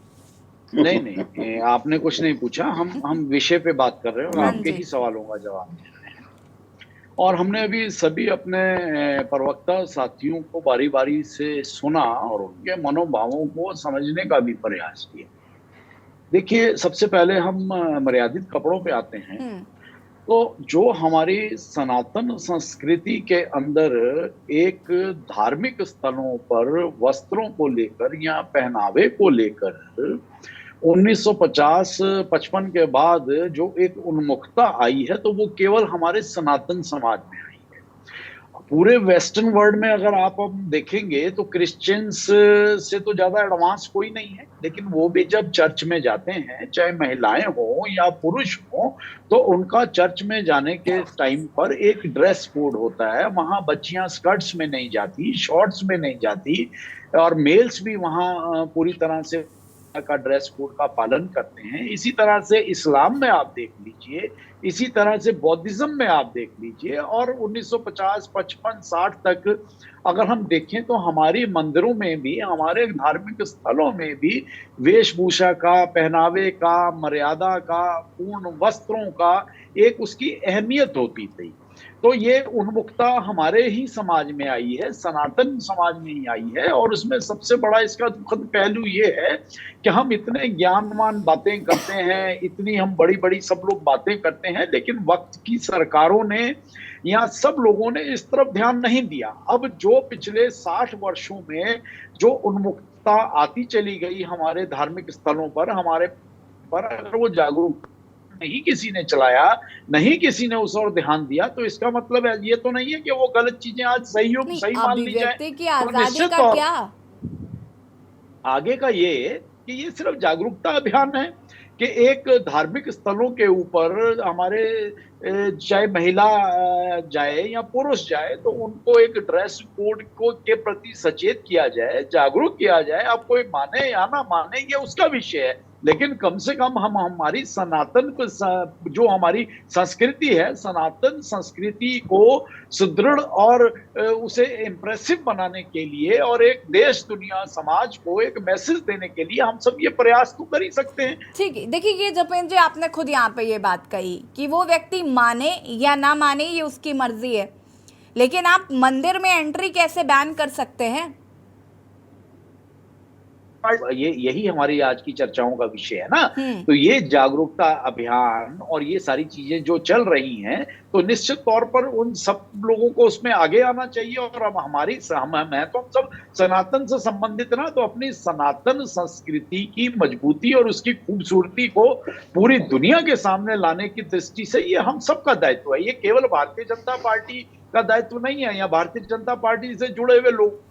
नहीं, आपने कुछ नहीं पूछा। हम विषय पे बात कर रहे हैं और आपके ही सवालों का जवाब दे रहे हैं। और हमने अभी सभी अपने प्रवक्ता साथियों को बारी बारी से सुना और उनके मनोभावों को समझने का भी प्रयास किया। देखिए, सबसे पहले हम मर्यादित कपड़ों पे आते हैं। तो जो हमारी सनातन संस्कृति के अंदर एक धार्मिक स्थलों पर वस्त्रों को लेकर या पहनावे को लेकर 1950-55 के बाद जो एक उन्मुखता आई है, तो वो केवल हमारे सनातन समाज में आई है। पूरे वेस्टर्न वर्ल्ड में अगर आप अब देखेंगे तो क्रिश्चियंस से तो ज्यादा एडवांस कोई नहीं है, लेकिन वो भी जब चर्च में जाते हैं, चाहे महिलाएं हो या पुरुष हो, तो उनका चर्च में जाने के टाइम पर एक ड्रेस कोड होता है। वहां बच्चियां स्कर्ट्स में नहीं जाती, शॉर्ट्स में नहीं जाती, और मेल्स भी वहां पूरी तरह से का ड्रेस कोड का पालन करते हैं। इसी तरह से इस्लाम में आप देख लीजिए, इसी तरह से बौद्धिज्म में आप देख लीजिए, और 1950, 55, 60 तक अगर हम देखें तो हमारी मंदिरों में भी, हमारे धार्मिक स्थलों में भी वेशभूषा का, पहनावे का, मर्यादा का, पूर्ण वस्त्रों का एक उसकी अहमियत होती थी। तो ये उन्मुखता हमारे ही समाज में आई है, सनातन समाज में ही आई है। और उसमें सबसे बड़ा इसका दुखद पहलू ये है कि हम इतने ज्ञानवान बातें करते हैं, इतनी हम बड़ी बड़ी सब लोग बातें करते हैं, लेकिन वक्त की सरकारों ने या सब लोगों ने इस तरफ ध्यान नहीं दिया। अब जो पिछले 60 वर्षों में जो उन्मुखता आती चली गई हमारे धार्मिक स्थलों पर, हमारे पर, अगर वो जागरूक नहीं किसी ने चलाया, नहीं किसी ने उस ओर ध्यान दिया, तो इसका मतलब है ये तो नहीं है कि वो गलत चीजें आज सही मान ली जाए। की आजादी का क्या आगे का ये कि ये सिर्फ जागरूकता अभियान है कि एक धार्मिक स्थलों के ऊपर हमारे चाहे महिला जाए या पुरुष जाए, तो उनको एक ड्रेस कोड को के प्रति सचेत किया जाए, जागरूक किया जाए। अब कोई माने या ना माने ये उसका विषय है, लेकिन कम से कम हम हमारी सनातन जो हमारी संस्कृति है, सनातन संस्कृति को सुदृढ़ और उसे इम्प्रेसिव बनाने के लिए और एक देश, दुनिया, समाज को एक मैसेज देने के लिए हम सब ये प्रयास तो कर ही सकते हैं। ठीक है, देखिए ये जपेंद्र जी, आपने खुद यहाँ पे ये बात कही कि वो व्यक्ति माने या ना माने ये उसकी मर्जी है, लेकिन आप मंदिर में एंट्री कैसे बैन कर सकते हैं? ये यही हमारी आज की चर्चाओं का विषय है ना। तो ये जागरूकता अभियान और ये सारी चीजें जो चल रही हैं, तो निश्चित तौर पर उन सब लोगों को उसमें आगे आना चाहिए। और अब हमारी मैं तो हम सब सनातन से संबंधित ना, तो अपनी सनातन संस्कृति की मजबूती और उसकी खूबसूरती को पूरी दुनिया के सामने लाने की दृष्टि से ये हम सबका दायित्व है। ये केवल भारतीय जनता पार्टी का दायित्व नहीं है, या भारतीय जनता पार्टी से जुड़े हुए लोग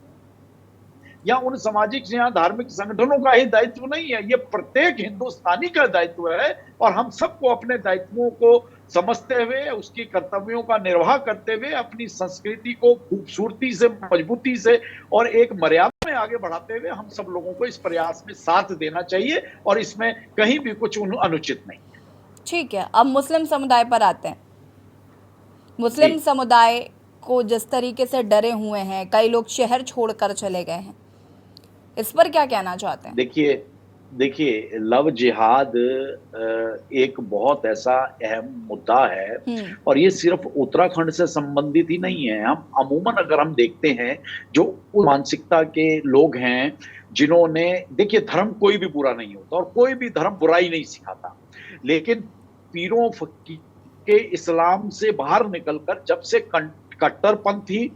या उन सामाजिक या धार्मिक संगठनों का ही दायित्व नहीं है, ये प्रत्येक हिंदुस्तानी का दायित्व है। और हम सबको अपने दायित्वों को समझते हुए, उसकी कर्तव्यों का निर्वाह करते हुए, अपनी संस्कृति को खूबसूरती से, मजबूती से और एक मर्यादा में आगे बढ़ाते हुए हम सब लोगों को इस प्रयास में साथ देना चाहिए, और इसमें कहीं भी कुछ अनुचित नहीं है। ठीक है, अब मुस्लिम समुदाय पर आते हैं। मुस्लिम समुदाय को जिस तरीके से डरे हुए हैं, कई लोग शहर छोड़कर चले गए हैं, इस पर क्या कहना चाहते हैं? देखिए लव जिहाद एक बहुत ऐसा अहम मुद्दा है, और ये सिर्फ उत्तराखंड से संबंधित ही नहीं है। हम अमूमन अगर हम देखते हैं, जो मानसिकता के लोग हैं जिन्होंने, देखिए धर्म कोई भी बुरा नहीं होता और कोई भी धर्म बुराई नहीं सिखाता, लेकिन पीरों फकीर के इस्लाम से बाहर निकलकर जब से कट्टरपंथी,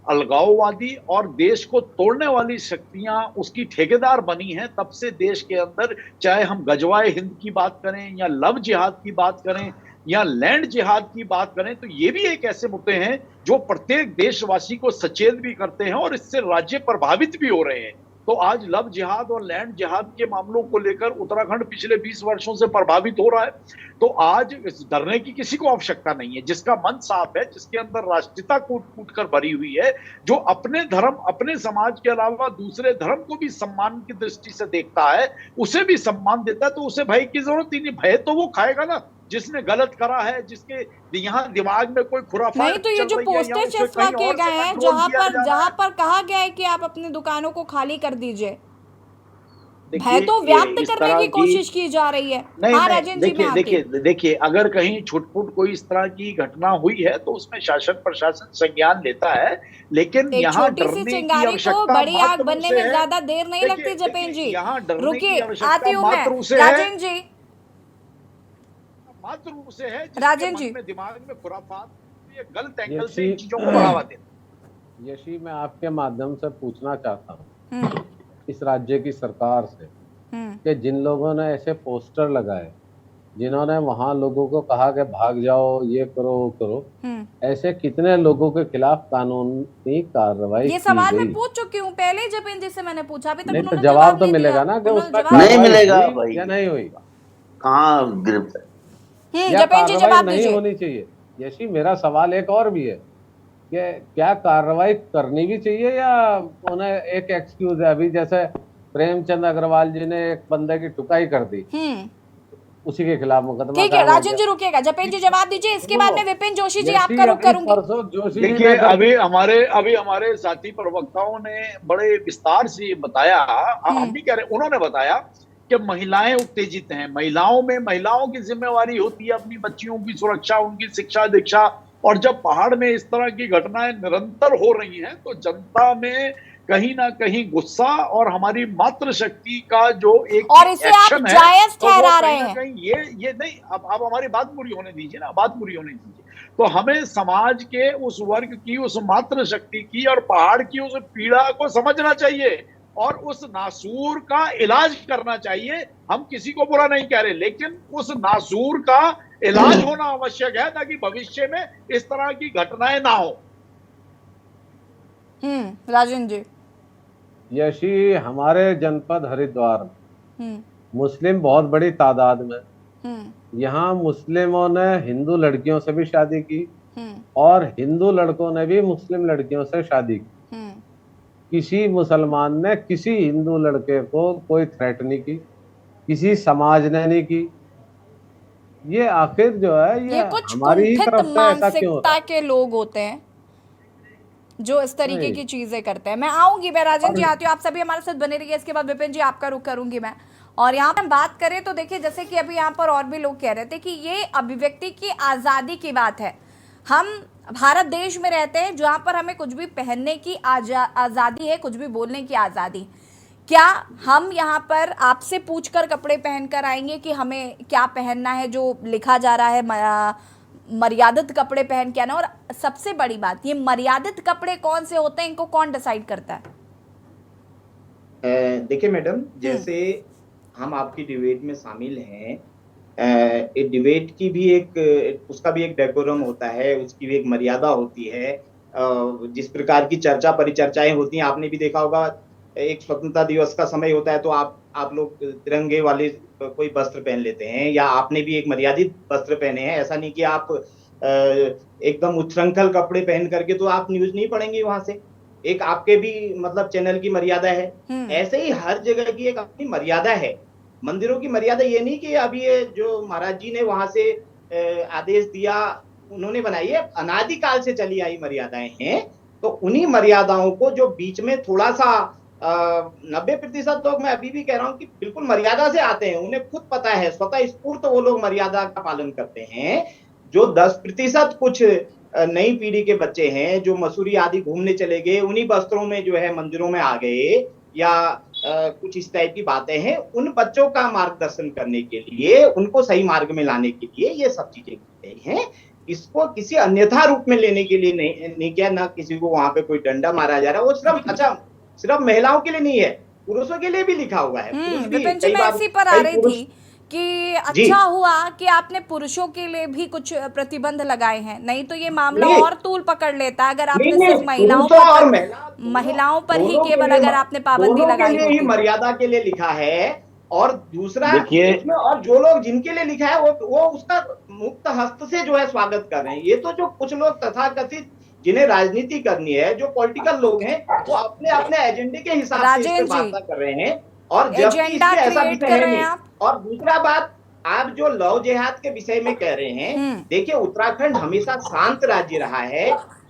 अलगाववादी और देश को तोड़ने वाली शक्तियां उसकी ठेकेदार बनी हैं, तब से देश के अंदर, चाहे हम गजवाए हिंद की बात करें या लव जिहाद की बात करें या लैंड जिहाद की बात करें, तो ये भी एक ऐसे मुद्दे हैं जो प्रत्येक देशवासी को सचेत भी करते हैं और इससे राज्य प्रभावित भी हो रहे हैं। तो आज लव जिहाद और लैंड जिहाद के मामलों को लेकर उत्तराखंड पिछले 20 वर्षों से प्रभावित हो रहा है। तो आज डरने की किसी को आवश्यकता नहीं है। जिसका मन साफ है, जिसके अंदर राष्ट्रीयता कूट कूट कर भरी हुई है, जो अपने धर्म, अपने समाज के अलावा दूसरे धर्म को भी सम्मान की दृष्टि से देखता है, उसे भी सम्मान देता है, तो उसे भय की जरूरत ही नहीं। भय तो वो खाएगा ना जिसने गलत करा है, जिसके यहाँ दिमाग में कोई खुराफात नहीं। तो ये जो पोस्टर चस्पा किए गए हैं, जहाँ पर कहा गया है कि आप अपनी दुकानों को खाली कर दीजिए, भय तो व्याप्त करने की कोशिश की जा रही है। हाँ राजेंद्र जी, देखिए अगर कहीं छुटपुट कोई इस तरह की घटना हुई है तो उसमें शासन प्रशासन संज्ञान लेता है, लेकिन यहाँ छोटी सी चिंगारी को बड़ी आग बनने में ज्यादा देर नहीं लगती। जपेन जी रुकिए, आती हूँ मैं। राजेंद्र जी, मात्र रूप से है राजेंद्र जी, दिमाग में खुराफात, ये गलत एंगल से इन चीजों को बढ़ावा देते। यशी, मैं आपके माध्यम से पूछना चाहता हूँ इस राज्य की सरकार से कि जिन लोगों ने ऐसे पोस्टर लगाए, जिन्होंने वहां लोगों को कहा कि भाग जाओ, ये करो वो करो, ऐसे कितने लोगों के खिलाफ कानूनी कार्रवाई? ये सवाल मैं पूछ चुकी हूँ पहले, जपेन जी से मैंने पूछा, अभी तक नहीं, तो जवाब तो मिलेगा ना कि उसका नहीं मिलेगा भाई, या नहीं हुई, कहाँ गिरफ्तार जपेन जी जवाब नहीं होनी चाहिए। यशी, मेरा सवाल एक और भी है कि क्या कार्रवाई करनी भी चाहिए या उन्हें एक एक्सक्यूज है? अभी जैसे प्रेमचंद अग्रवाल जी ने एक बंदे की टुकाई कर दी, उसी के खिलाफ मुकदमा। ठीक है राजेंद्र जी रुकिएगा, जपेन जी जवाब दीजिए, इसके बाद में विपिन जोशी जी आपका रुख करूंगी। देखिए अभी हमारे साथी प्रवक्ताओं ने बड़े विस्तार से बताया, हम नहीं कह रहे, उन्होंने बताया कि महिलाएं उत्तेजित हैं, महिलाओं की जिम्मेवारी होती है अपनी बच्चियों की सुरक्षा, उनकी शिक्षा दीक्षा, और जब पहाड़ में इस तरह की घटनाएं निरंतर हो रही हैं तो जनता में कहीं ना कहीं गुस्सा और हमारी मातृशक्ति का जो एक और इसे आप जायज ठहरा रहे हैं। ये नहीं, अब हमारी बात पूरी होने दीजिए ना, बात पूरी होने दीजिए। तो हमें समाज के उस वर्ग की, उस मातृशक्ति की और पहाड़ की उस पीड़ा को समझना चाहिए और उस नासूर का इलाज करना चाहिए। हम किसी को बुरा नहीं कह रहे, लेकिन उस नासूर का इलाज होना आवश्यक है ताकि भविष्य में इस तरह की घटनाएं ना हो। राजेंद्र जी, यशी, हमारे जनपद हरिद्वार में मुस्लिम बहुत बड़ी तादाद में, यहाँ मुस्लिमों ने हिंदू लड़कियों से भी शादी की और हिंदू लड़कों ने भी मुस्लिम लड़कियों से शादी की। किसी मुसलमान ने किसी हिंदू लड़के को कोई थ्रेट नहीं की, किसी समाज ने नहीं की। ये आखिर जो है ये कुछ हमारी ही तरफ से ऐसा क्यों होता है? के लोग होते हैं जो इस तरीके की चीजें करते हैं। मैं आऊंगी, मैं राजेंद्र जी आती हूँ, आप सभी हमारे साथ बने रहिए। इसके बाद विपिन जी आपका रुख करूंगी मैं। और यहाँ पर बात करें तो देखिए, जैसे कि अभी यहाँ पर और भी लोग कह रहे थे कि ये अभिव्यक्ति की आजादी की बात है। हम भारत देश में रहते हैं जहाँ पर हमें कुछ भी पहनने की आज़ादी है, कुछ भी बोलने की आज़ादी। क्या हम यहाँ पर आपसे पूछकर कपड़े पहनकर आएंगे कि हमें क्या पहनना है, जो लिखा जा रहा है मर्यादित कपड़े पहन के आना? और सबसे बड़ी बात, ये मर्यादित कपड़े कौन से होते हैं, इनको कौन डिसाइड करता है? देखिए मैडम, जैसे हम आपकी डिबेट में शामिल हैं, एक डिबेट की भी उसका भी एक डेकोरम होता है, उसकी भी एक मर्यादा होती है। जिस प्रकार की चर्चा परिचर्चाएं होती हैं, आपने भी देखा होगा, एक स्वतंत्रता दिवस का समय होता है तो आप लोग तिरंगे वाले कोई वस्त्र पहन लेते हैं, या आपने भी एक मर्यादित वस्त्र पहने हैं। ऐसा नहीं कि आप एकदम उच्छृंखल कपड़े पहन करके तो आप न्यूज नहीं पढ़ेंगे वहां से। एक आपके भी मतलब चैनल की मर्यादा है, ऐसे ही हर जगह की एक अपनी मर्यादा है। मंदिरों की मर्यादा ये नहीं कि अभी ये जो महाराज जी ने वहां से आदेश दिया उन्होंने बनाई है, अनादिकाल से चली आई मर्यादाएं हैं। तो उन्हीं मर्यादाओं को जो बीच में थोड़ा सा 90% लोग, मैं अभी भी कह रहा हूं कि बिल्कुल मर्यादा से आते हैं, उन्हें खुद पता है, स्वतः स्फूर्त वो लोग मर्यादा का पालन करते हैं। जो 10% कुछ नई पीढ़ी के बच्चे हैं जो मसूरी आदि घूमने चले गए, उन्हीं वस्त्रों में जो है मंदिरों में आ गए, या कुछ इस टाइप की बातें हैं, उन बच्चों का मार्गदर्शन करने के लिए, उनको सही मार्ग में लाने के लिए ये सब चीजें की गई हैं। इसको किसी अन्यथा रूप में लेने के लिए नहीं किया, ना किसी को वहां पे कोई डंडा मारा जा रहा है। वो सिर्फ महिलाओं के लिए नहीं है, पुरुषों के लिए भी लिखा हुआ है। विपिन जी, मैं इसी पर आ रही थी कि अच्छा हुआ कि आपने पुरुषों के लिए भी कुछ प्रतिबंध लगाए हैं, नहीं तो ये मामला और तूल पकड़ लेता अगर आपने सिर्फ महिलाओं पर ही केवल अगर आपने पाबंदी लगाई होती। मर्यादा के लिए लिखा है, और दूसरा उसमें और जो लोग जिनके लिए लिखा है वो उसका मुक्त हस्त से जो है स्वागत कर रहे हैं। ये तो जो कुछ लोग तथाकथित जिन्हें राजनीति करनी है, जो पॉलिटिकल लोग हैं, वो अपने अपने एजेंडे के हिसाब से इस पर बात कर रहे हैं, और जबकि इसमें ऐसा विषय है नहीं। और दूसरा बात, आप जो लव जिहाद के विषय में कह रहे हैं, देखिए उत्तराखंड हमेशा शांत राज्य रहा है,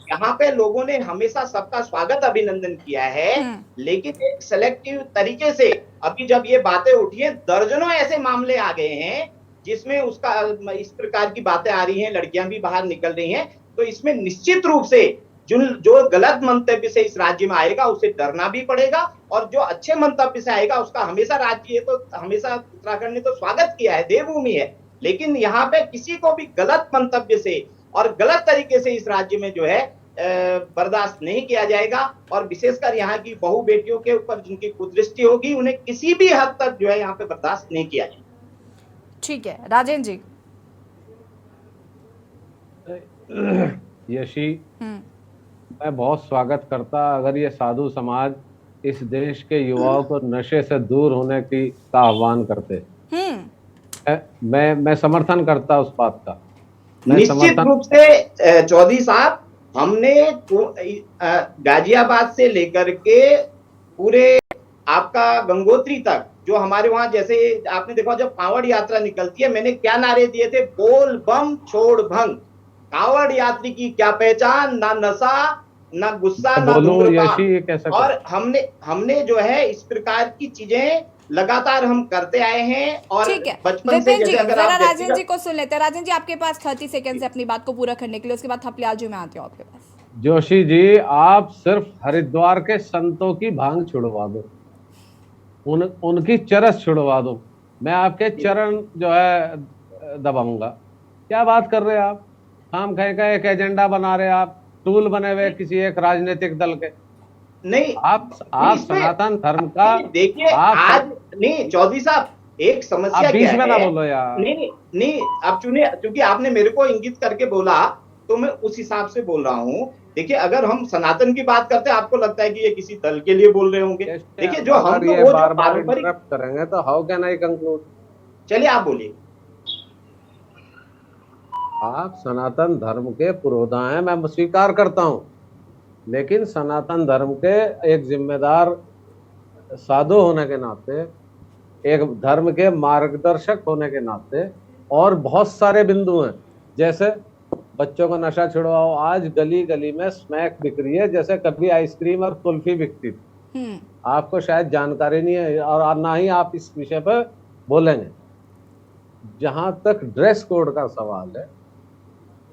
यहाँ पे लोगों ने हमेशा सबका स्वागत अभिनंदन किया है, लेकिन एक सेलेक्टिव तरीके से अभी जब ये बातें उठी हैं, दर्जनों ऐसे मामले आ गए हैं जिसमें उसका इस प्रकार की बातें आ रही हैं, लड़कियां भी बाहर निकल रही हैं। तो इसमें निश्चित रूप से जो गलत मंतव्य से इस राज्य में आएगा उसे डरना भी पड़ेगा, और जो अच्छे मंतव्य से आएगा उसका हमेशा राज्य तो हमेशा उत्तराखंड ने तो स्वागत किया है, देवभूमि है। लेकिन यहाँ पे किसी को भी गलत मंतव्य से और गलत तरीके से इस राज्य में जो है बर्दाश्त नहीं किया जाएगा, और विशेषकर यहाँ की बहु बेटियों के ऊपर जिनकी कुदृष्टि होगी, उन्हें किसी भी हद तक जो है यहाँ पे बर्दाश्त नहीं किया जाएगा। ठीक है, राजेंद्र जी। यशी, मैं बहुत स्वागत करता अगर ये साधु समाज इस देश के युवाओं को नशे से दूर होने का आह्वान करते। मैं समर्थन करता उस बात का। निश्चित रूप से चौधरी साहब, हमने गाजियाबाद से लेकर के पूरे आपका गंगोत्री तक, जो हमारे वहां जैसे आपने देखा जब कांवड़ यात्रा निकलती है, मैंने क्या नारे दिए थे, बोल बम छोड़ भंग। कांवड़ यात्री की क्या पहचान, ना नशा, ना गुस्सा, ना धूम्रपान। और हमने जो है इस प्रकार की चीजें लगातार हम करते आए हैं, और बचपन से जैसे अगर आप राजेंद्र जी को सुन लेते हैं। राजेंद्र जी, आपके पास 30 सेकंड है अपनी बात को पूरा करने के लिए, उसके बाद थपलियाल जी में आते हो आपके पास। जोशी जी, आप सिर्फ हरिद्वार के संतों की भांग छुड़वा दो, उनकी चरस छुड़वा दो, मैं आपके चरण जो है दबाऊंगा। क्या बात कर रहे हैं आप? हम कहीं का एक एजेंडा बना रहे हैं, आप टूल बने हुए किसी एक राजनीतिक दल के। नहीं, आप सनातन धर्म का देखिए, आज नहीं चौधरी साहब, एक समस्या बीच में ना बोलो यार। नहीं, अब चूंकि आपने मेरे को इंगित करके बोला तो मैं उस हिसाब से बोल रहा हूँ। देखिए, अगर हम सनातन की बात करते हैं, आपको लगता है कि ये किसी दल के लिए बोल रहे होंगे। देखिए, जो हम तो वो जो पारंपरिक करेंगे तो हाउ कैन आई कंक्लूड। चलिए आप बोलिए। आप सनातन धर्म के पुरोधा हैं, मैं स्वीकार करता हूं, लेकिन सनातन धर्म के एक जिम्मेदार साधु होने के नाते, एक धर्म के मार्गदर्शक होने के नाते, और बहुत सारे बिंदु हैं, जैसे बच्चों को नशा छुड़वाओ। आज गली गली में स्मैक बिक रही है, जैसे कभी आइसक्रीम और कुल्फी बिकती थी। आपको शायद जानकारी नहीं है, और ना ही आप इस विषय पर बोलेंगे। जहां तक ड्रेस कोड का सवाल है,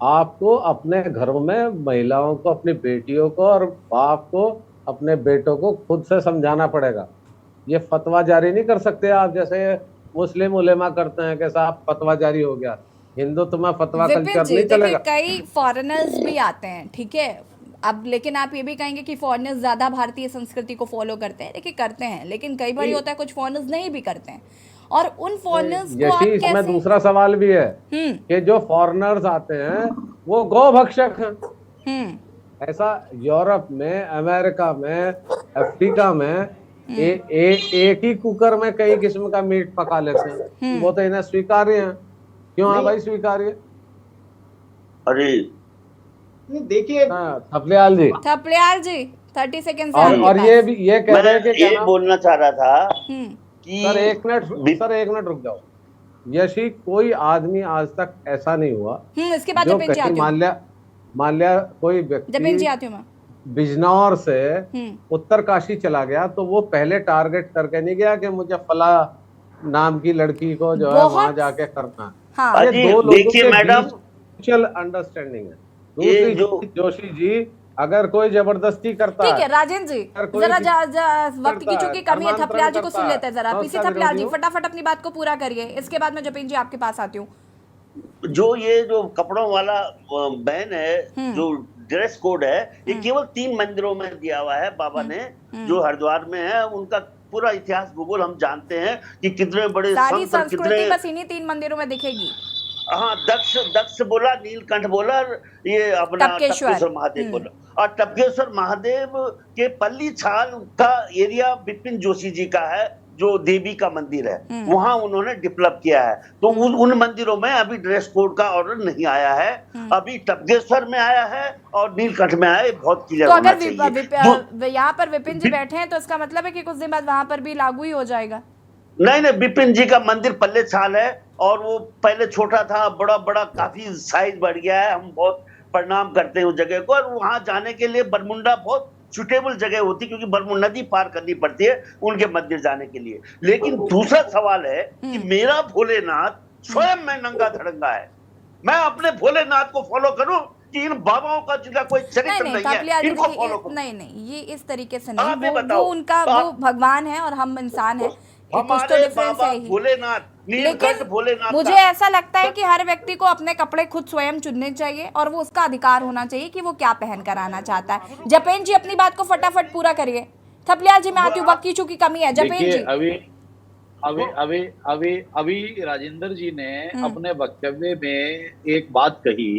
आपको अपने घरों में महिलाओं को, अपनी बेटियों को और बाप को अपने बेटों को खुद से समझाना पड़ेगा। ये फतवा जारी नहीं कर सकते आप, जैसे मुस्लिम उलेमा करते हैं कि साहब फतवा जारी हो गया। हिंदुत्व में फतवा कल्चर नहीं चलेगा। कई फॉरेनर्स भी आते हैं, ठीक है, अब लेकिन आप ये भी कहेंगे कि फॉरेनर्स ज्यादा भारतीय संस्कृति को फॉलो करते हैं, देखिए करते हैं, लेकिन कई बार होता है कुछ फॉरेनर्स नहीं भी करते हैं, और उन फॉरेनर्स को आप कैसे। इसमें दूसरा सवाल भी है कि जो फॉरेनर्स आते हैं वो गौ भक्षक हैं। ऐसा यूरोप में, अमेरिका में, अफ्रीका में एक ही कुकर में कई किस्म का मीट पका लेते हैं, वो तो इन्हें स्वीकार्य है। क्यों है भाई स्वीकार्य? अरे देखिए थपलियाल जी 30 सेकंड और ये कह रहे हैं कि ये बोलना चाह रहा था कि सर एक मिनट रुक जाओ। यशी कोई आदमी आज तक ऐसा नहीं हुआ इसके बाद जो कहीं मान लिया कोई व्यक्ति बिजनौर से उत्तरकाशी चला गया तो वो पहले टारगेट करके नहीं गया कि मुझे फला नाम की लड़की को जो है वहां जाके करना है। ये दो लोगों के म्यूचुअल अंडरस्टैंडिंग है। दूसरी जोशी जी, अगर कोई जबरदस्ती करता है, ठीक है राजेंद्र जी, जरा वक्त की चूंकि कमी है, थपलियाल जी को सुन लेते हैं जरा। पीसी थपलियाल जी फटाफट अपनी बात को पूरा करिए, इसके बाद मैं जपेन जी आपके पास आती हूँ। जो कपड़ों वाला बैन है, जो ड्रेस कोड है, ये केवल 3 मंदिरों में दिया हुआ है बाबा ने, जो हरिद्वार में है। उनका पूरा इतिहास भूगोल हम जानते हैं कि कितने बड़े सारी संस्कृति बस इन्हीं 3 मंदिरों में दिखेगी। हाँ, दक्ष बोला, नीलकंठ बोला, ये अपना टपकेश्वर महादेव बोला। और टपकेश्वर महादेव के पल्ली छाल का एरिया विपिन जोशी जी का है, जो देवी का मंदिर है, वहां उन्होंने डेवलप किया है। तो उन मंदिरों में अभी ड्रेस कोड का ऑर्डर नहीं आया है, अभी टपकेश्वर में आया है और नीलकंठ में आया है। बहुत क्लियर होना चाहिए। अगर यहाँ पर विपिन जी बैठे हैं तो इसका मतलब है कि कुछ दिन बाद वहां पर भी लागू ही हो जाएगा। नहीं, विपिन जी का मंदिर पल्ले छाल है और वो पहले छोटा था, बड़ा काफी साइज बढ़ गया है। हम बहुत प्रणाम करते हैं उस जगह को, और वहां जाने के लिए बरमुंडा बहुत सुटेबल जगह होती है, क्योंकि बरमुंडा नदी पार करनी पड़ती है उनके मंदिर जाने के लिए। लेकिन दूसरा सवाल है कि मेरा भोलेनाथ स्वयं में नंगा धड़ंगा है, मैं अपने भोलेनाथ को फॉलो करूं कि इन बाबाओं का जिनका कोई चरित्र नहीं है, इनको फॉलो करूं? नहीं, ये इस तरीके से नहीं, वो उनका वो भगवान है और हम इंसान है, कुछ तो डिफरेंस है ही। भोलेनाथ, लेकिन मुझे ऐसा लगता है कि हर व्यक्ति को अपने कपड़े खुद स्वयं चुनने चाहिए और वो उसका अधिकार होना चाहिए कि वो क्या पहन कर आना चाहता है। जपेन जी अपनी बात को फटाफट पूरा करिए। थपलियाल जी मैं आती हूँ, वक्त की चूंकि कमी है। जपेन जी अभी राजेंद्र जी ने अपने वक्तव्य में एक बात कही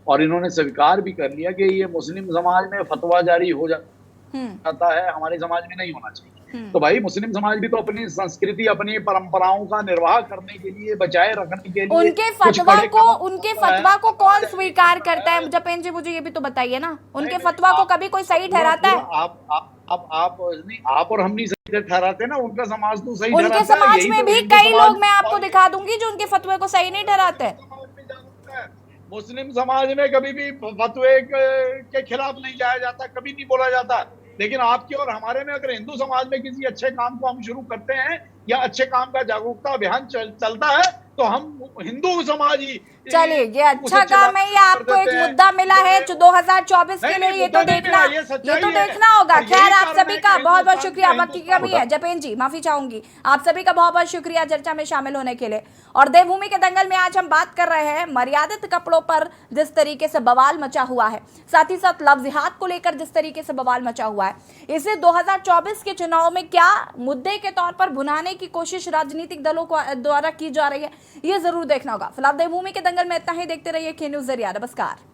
और इन्होंने स्वीकार भी कर लिया कि ये मुस्लिम समाज में फतवा जारी हो जाता है, हमारे समाज में नहीं होना चाहिए। तो भाई मुस्लिम समाज भी तो अपनी संस्कृति, अपनी परंपराओं का निर्वाह करने के लिए, बचाए रखने के लिए उनके फतवा को कौन स्वीकार करता है? जपेन जी मुझे ये भी तो बताइए ना, उनके फतवा को कभी कोई सही ठहराता है? आप और हम नहीं सही ठहराते ना, उनका समाज तो सही ठहराता है। उनके समाज में भी कई लोग, मैं आपको दिखा दूंगी, जो उनके फतवे को सही नहीं ठहराते। मुस्लिम समाज में कभी भी फतवे के खिलाफ नहीं जाया जाता, कभी नहीं बोला जाता। लेकिन आपके और हमारे में अगर हिंदू समाज में किसी अच्छे काम को हम शुरू करते हैं या अच्छे काम का जागरूकता अभियान चलता है तो हम हिंदू समाज ही। चलिए, ये अच्छा काम है, ये आपको एक मुद्दा मिला है जो 2024 के लिए, ये तो देखना होगा। खैर, आप सभी का बहुत बहुत शुक्रिया, वक्त की कमी है। जपेन जी माफी चाहूंगी, आप सभी का बहुत बहुत शुक्रिया चर्चा में शामिल होने के लिए। और देवभूमि के दंगल में आज हम बात कर रहे हैं मर्यादित कपड़ों पर जिस तरीके से बवाल मचा हुआ है, साथ ही साथ लव जिहाद को लेकर जिस तरीके से बवाल मचा हुआ है, इसे 2024 के चुनाव में क्या मुद्दे के तौर पर भुनाने की कोशिश राजनीतिक दलों द्वारा की जा रही है, ये जरूर देखना होगा। फिलहाल देवभूमि के दंगल में इतना ही। देखते रहिए के न्यूज़ ज़रिया। नमस्कार।